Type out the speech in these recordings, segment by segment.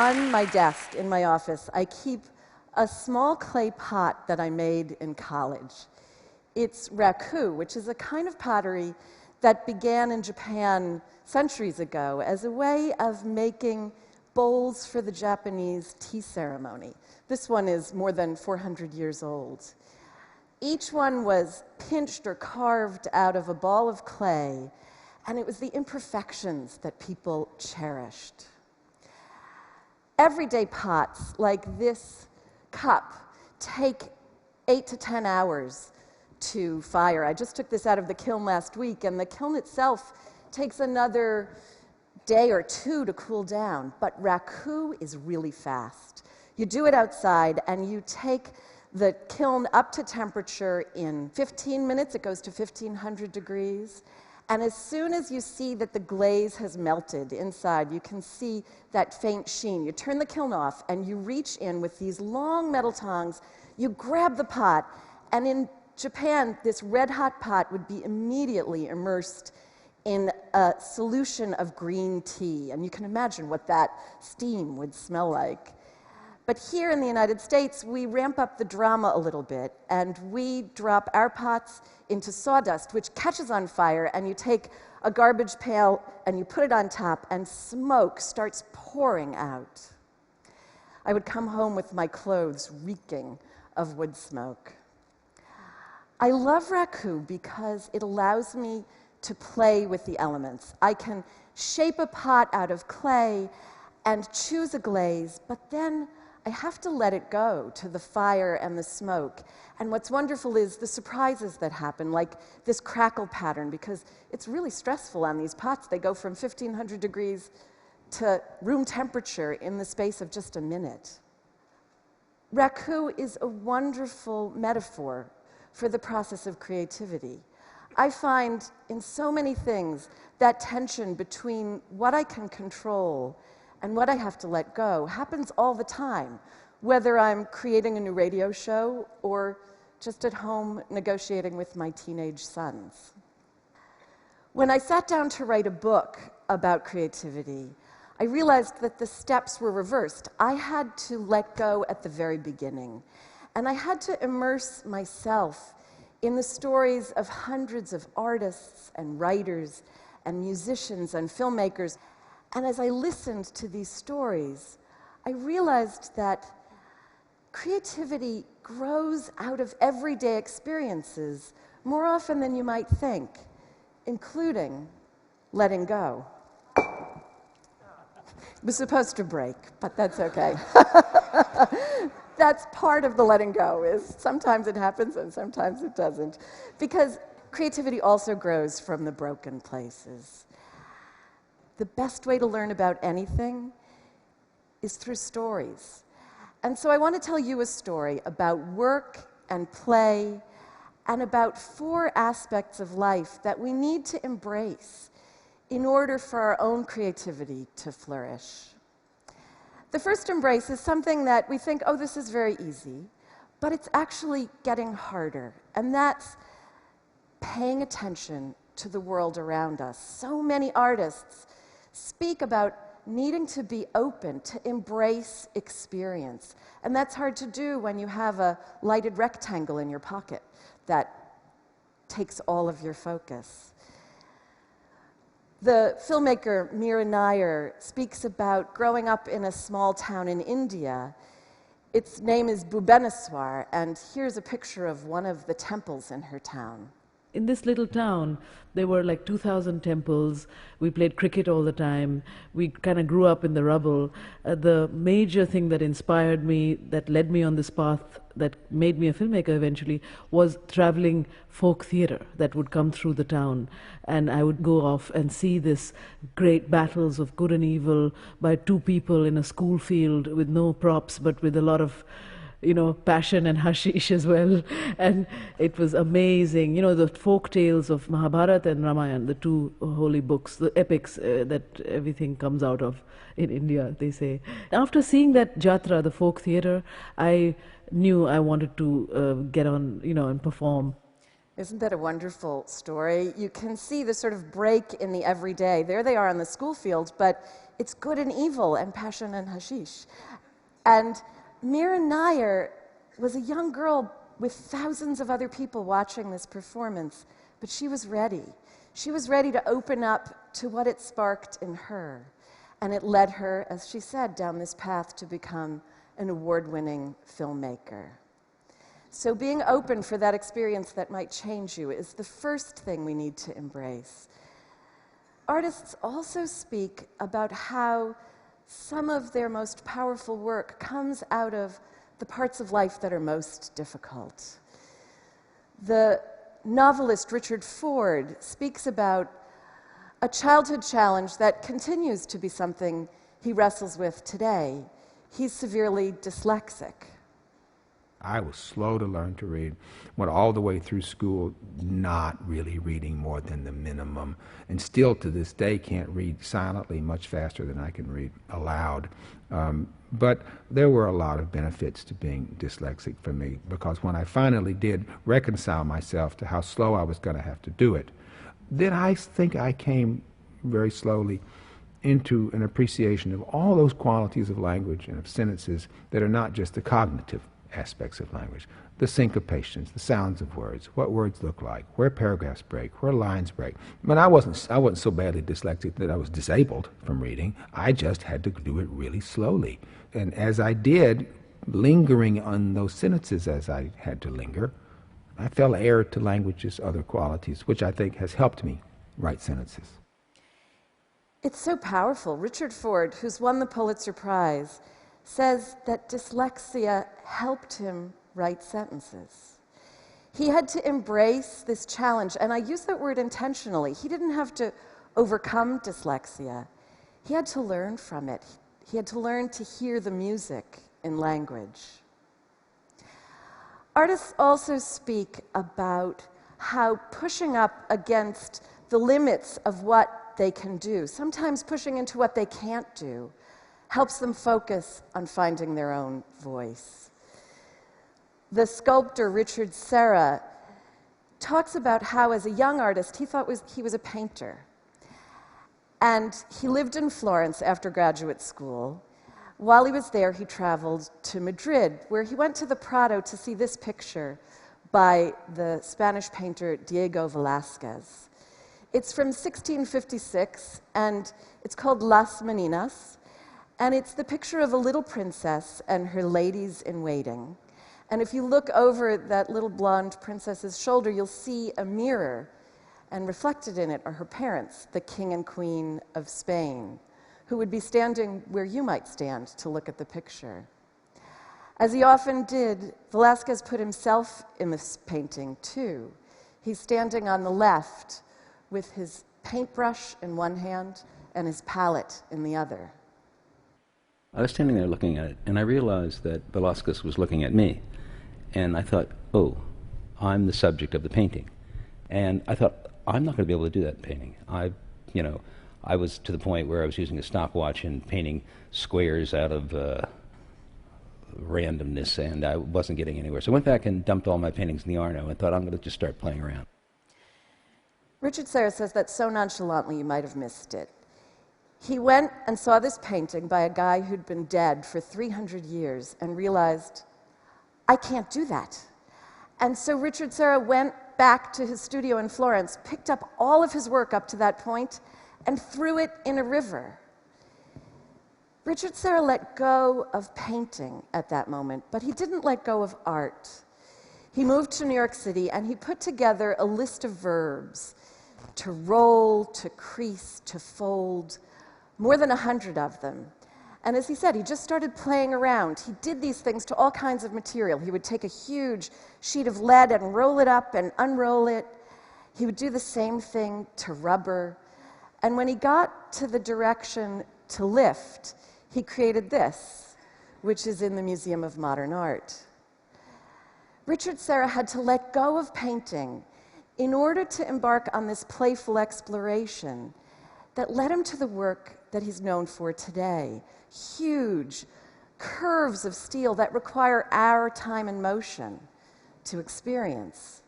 on my desk in my office, I keep a small clay pot that I made in college. It's raku, which is a kind of pottery that began in Japan centuries ago as a way of making bowls for the Japanese tea ceremony. This one is more than 400 years old. Each one was pinched or carved out of a ball of clay, and it was the imperfections that people cherished. Everyday pots like this cup take 8 to 10 hours to fire. I just took this out of the kiln last week, and the kiln itself takes another day or two to cool down. But raku is really fast. You do it outside, and you take the kiln up to temperature in 15 minutes. It goes to 1500 degrees. And as soon as you see that the glaze has melted inside, you can see that faint sheen. You turn the kiln off, and you reach in with these long metal tongs. You grab the pot, and in Japan, this red-hot pot would be immediately immersed in a solution of green tea. And you can imagine what that steam would smell like. But here in the United States, we ramp up the drama a little bit, and we drop our pots into sawdust, which catches on fire, and you take a garbage pail and you put it on top, and smoke starts pouring out. I would come home with my clothes reeking of wood smoke. I love raku because it allows me to play with the elements. I can shape a pot out of clay and choose a glaze, but then I have to let it go to the fire and the smoke. And what's wonderful is the surprises that happen, like this crackle pattern, because it's really stressful on these pots. They go from 1500 degrees to room temperature in the space of just a minute. Raku is a wonderful metaphor for the process of creativity. I find in so many things that tension between what I can control and what I have to let go happens all the time, whether I'm creating a new radio show or just at home negotiating with my teenage sons. When I sat down to write a book about creativity, I realized that the steps were reversed. I had to let go at the very beginning, and I had to immerse myself in the stories of hundreds of artists and writers and musicians and filmmakers. And as I listened to these stories, I realized that creativity grows out of everyday experiences more often than you might think, including letting go. It was supposed to break, but that's okay. That's part of the letting go, is sometimes it happens and sometimes it doesn't. Because creativity also grows from the broken places. The best way to learn about anything is through stories. And so I want to tell you a story about work and play and about 4 aspects of life that we need to embrace in order for our own creativity to flourish. The first embrace is something that we think, oh, this is very easy, but it's actually getting harder, and that's paying attention to the world around us. So many artists speak about needing to be open, to embrace experience. And that's hard to do when you have a lighted rectangle in your pocket that takes all of your focus. The filmmaker Meera Nair speaks about growing up in a small town in India. Its name is Bhubaneswar, and here's a picture of one of the temples in her town. In this little town, there were like 2,000 temples. We played cricket all the time. We kind of grew up in the rubble. The major thing that inspired me, that led me on this path, that made me a filmmaker eventually, was traveling folk theater that would come through the town. And I would go off and see this great battles of good and evil by 2 people in a school field with no props, but with a lot of passion and hashish as well. And it was amazing. The folk tales of Mahabharata and Ramayana, the 2 holy books, the epics that everything comes out of in India, they say. After seeing that jatra, the folk theater, I knew I wanted to get on, and perform. Isn't that a wonderful story? You can see the sort of break in the everyday. There they are on the school field, but it's good and evil and passion and hashish. And Mira Nair was a young girl with thousands of other people watching this performance, but she was ready. She was ready to open up to what it sparked in her. And it led her, as she said, down this path to become an award-winning filmmaker. So being open for that experience that might change you is the first thing we need to embrace. Artists also speak about how some of their most powerful work comes out of the parts of life that are most difficult. The novelist Richard Ford speaks about a childhood challenge that continues to be something he wrestles with today. He's severely dyslexic. I was slow to learn to read, went all the way through school not really reading more than the minimum, and still to this day can't read silently much faster than I can read aloud. But there were a lot of benefits to being dyslexic for me, because when I finally did reconcile myself to how slow I was going to have to do it, then I think I came very slowly into an appreciation of all those qualities of language and of sentences that are not just the cognitive aspects of language, the syncopations, the sounds of words, what words look like, where paragraphs break, where lines break. But I wasn't so badly dyslexic that I was disabled from reading. I just had to do it really slowly. And as I did, lingering on those sentences as I had to linger, I fell heir to language's other qualities, which I think has helped me write sentences. It's so powerful. Richard Ford, who's won the Pulitzer Prize, says that dyslexia helped him write sentences. He had to embrace this challenge, and I use that word intentionally. He didn't have to overcome dyslexia. He had to learn from it. He had to learn to hear the music in language. Artists also speak about how pushing up against the limits of what they can do, sometimes pushing into what they can't do, helps them focus on finding their own voice. The sculptor Richard Serra talks about how, as a young artist, he thought he was a painter. And he lived in Florence after graduate school. While he was there, he traveled to Madrid, where he went to the Prado to see this picture by the Spanish painter Diego Velázquez. It's from 1656, and it's called Las Meninas. And it's the picture of a little princess and her ladies-in-waiting. And if you look over that little blonde princess's shoulder, you'll see a mirror, and reflected in it are her parents, the king and queen of Spain, who would be standing where you might stand to look at the picture. As he often did, Velázquez put himself in this painting, too. He's standing on the left with his paintbrush in one hand and his palette in the other. I was standing there looking at it, and I realized that Velázquez was looking at me. And I thought, oh, I'm the subject of the painting. And I thought, I'm not going to be able to do that painting. I was to the point where I was using a stopwatch and painting squares out of randomness, and I wasn't getting anywhere. So I went back and dumped all my paintings in the Arno and thought, I'm going to just start playing around. Richard Serra says that so nonchalantly you might have missed it. He went and saw this painting by a guy who'd been dead for 300 years and realized, I can't do that. And so Richard Serra went back to his studio in Florence, picked up all of his work up to that point, and threw it in a river. Richard Serra let go of painting at that moment, but he didn't let go of art. He moved to New York City, and he put together a list of verbs: to roll, to crease, to fold, more than 100 of them. And as he said, he just started playing around. He did these things to all kinds of material. He would take a huge sheet of lead and roll it up and unroll it. He would do the same thing to rubber. And when he got to the direction to lift, he created this, which is in the Museum of Modern Art. Richard Serra had to let go of painting in order to embark on this playful exploration that led him to the work that he's known for today. Huge curves of steel that require our time and motion to experience.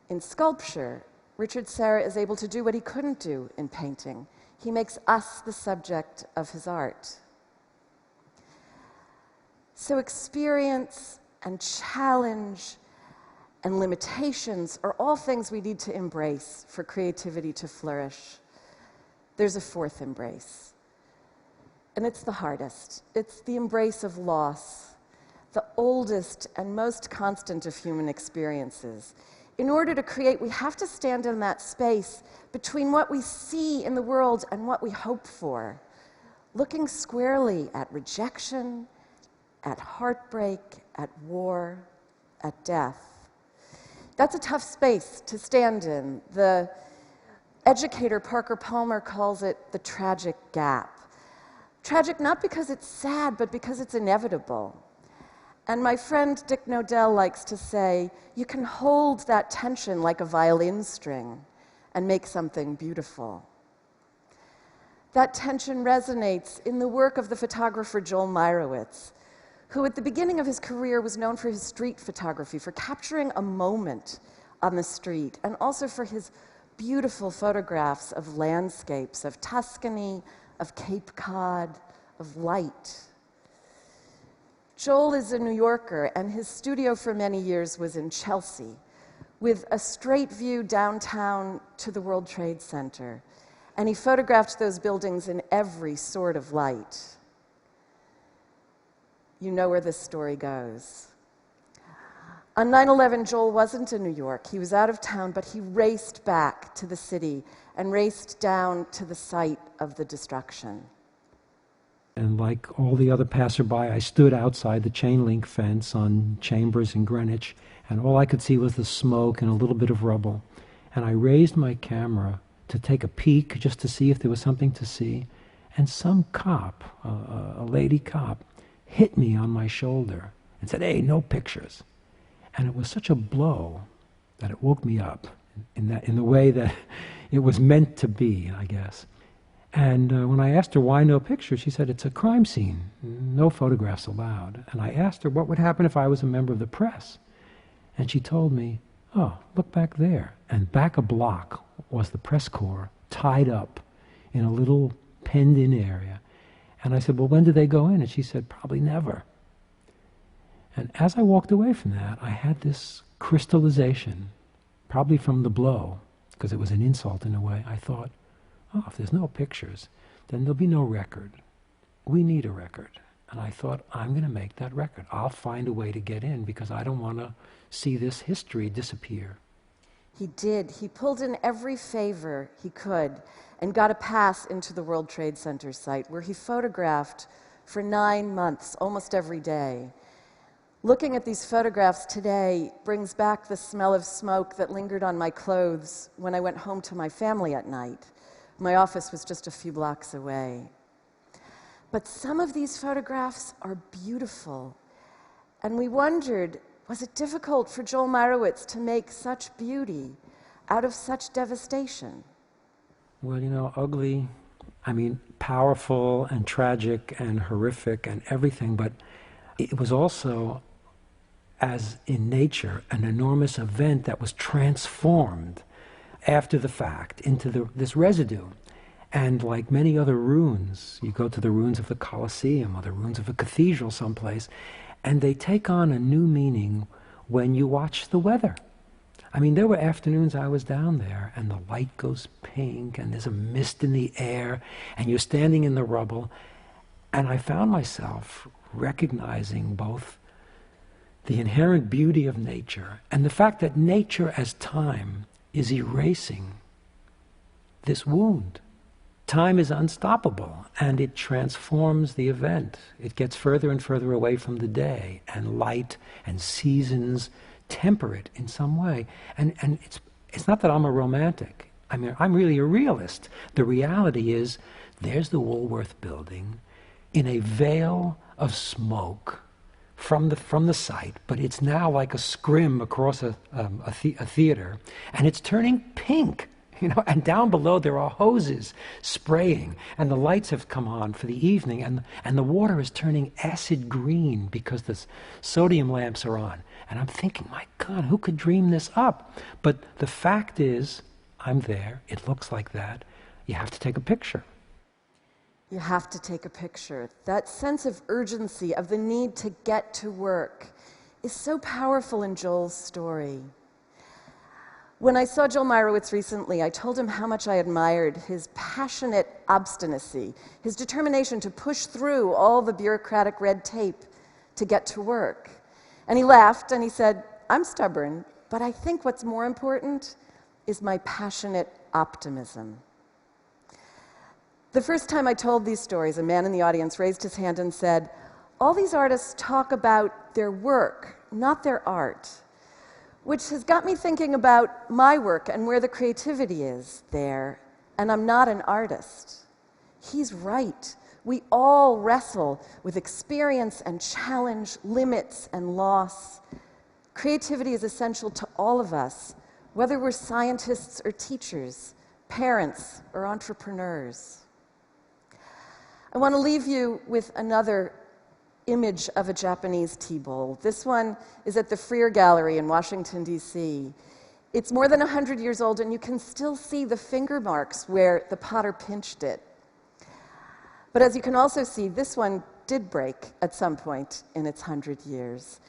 In sculpture, Richard Serra is able to do what he couldn't do in painting. He makes us the subject of his art. So experience and challenge and limitations are all things we need to embrace for creativity to flourish. There's a fourth embrace, and it's the hardest. It's the embrace of loss, the oldest and most constant of human experiences. In order to create, we have to stand in that space between what we see in the world and what we hope for, looking squarely at rejection, at heartbreak, at war, at death. That's a tough space to stand in. The educator Parker Palmer calls it the tragic gap. Tragic not because it's sad, but because it's inevitable. And my friend Dick Nodell likes to say, you can hold that tension like a violin string and make something beautiful. That tension resonates in the work of the photographer Joel Meyerowitz, who at the beginning of his career was known for his street photography, for capturing a moment on the street, and also for his beautiful photographs of landscapes, of Tuscany, of Cape Cod, of light. Joel is a New Yorker, and his studio for many years was in Chelsea, with a straight view downtown to the World Trade Center. And he photographed those buildings in every sort of light. You know where this story goes. On 9/11, Joel wasn't in New York. He was out of town, but he raced back to the city and raced down to the site of the destruction. And like all the other passerby, I stood outside the chain link fence on Chambers and Greenwich, and all I could see was the smoke and a little bit of rubble. And I raised my camera to take a peek just to see if there was something to see, and some cop, a lady cop, hit me on my shoulder and said, "Hey, no pictures." And it was such a blow that it woke me up in the way that it was meant to be, I guess. And when I asked her why no pictures, she said, "It's a crime scene, no photographs allowed." And I asked her what would happen if I was a member of the press. And she told me, "Oh, look back there." And back a block was the press corps tied up in a little penned-in area. And I said, "Well, when did they go in?" And she said, "Probably never." And as I walked away from that, I had this crystallization, probably from the blow, because it was an insult in a way. I thought, oh, if there's no pictures, then there'll be no record. We need a record. And I thought, I'm going to make that record. I'll find a way to get in because I don't want to see this history disappear. He did. He pulled in every favor he could and got a pass into the World Trade Center site, where he photographed for 9 months, almost every day. Looking at these photographs today brings back the smell of smoke that lingered on my clothes when I went home to my family at night. My office was just a few blocks away. But some of these photographs are beautiful. And we wondered, was it difficult for Joel Meyerowitz to make such beauty out of such devastation? Well, you know, ugly, I mean, powerful and tragic and horrific and everything, but it was also, as in nature, an enormous event that was transformed after the fact into this residue. And like many other ruins, you go to the ruins of the Colosseum or the ruins of a cathedral someplace, and they take on a new meaning when you watch the weather. I mean, there were afternoons I was down there, and the light goes pink, and there's a mist in the air, and you're standing in the rubble, and I found myself recognizing both the inherent beauty of nature and the fact that nature as time is erasing this wound. Time is unstoppable, and it transforms the event. It gets further and further away from the day, and light and seasons temper it in some way. And it's not that I'm a romantic. I mean, I'm really a realist. The reality is, there's the Woolworth building in a veil of smoke from the site, but it's now like a scrim across a theater, and it's turning pink. You know, and down below there are hoses spraying, and the lights have come on for the evening, and the water is turning acid green because the sodium lamps are on. And I'm thinking, my God, who could dream this up? But the fact is, I'm there, it looks like that, you have to take a picture. you have to take a picture. That sense of urgency, of the need to get to work, is so powerful in Joel's story. When I saw Joel Meyerowitz recently, I told him how much I admired his passionate obstinacy, his determination to push through all the bureaucratic red tape to get to work. And he laughed and he said, "I'm stubborn, but I think what's more important is my passionate optimism." The first time I told these stories, a man in the audience raised his hand and said, "All these artists talk about their work, not their art," which has got me thinking about my work and where the creativity is there, and I'm not an artist. He's right. We all wrestle with experience and challenge, limits and loss. Creativity is essential to all of us, whether we're scientists or teachers, parents or entrepreneurs. I want to leave you with another image of a Japanese tea bowl. This one is at the Freer Gallery in Washington, D.C. It's more than 100 years old, and you can still see the finger marks where the potter pinched it. But as you can also see, this one did break at some point in its 100 years.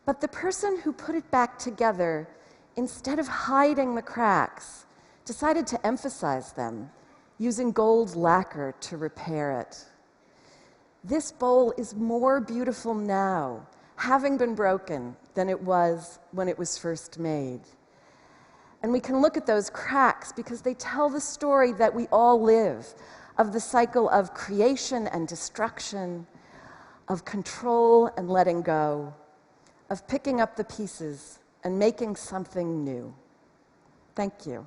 But the person who put it back together, instead of hiding the cracks, decided to emphasize them, using gold lacquer to repair it. This bowl is more beautiful now, having been broken, than it was when it was first made. And we can look at those cracks because they tell the story that we all live, of the cycle of creation and destruction, of control and letting go, of picking up the pieces and making something new. Thank you.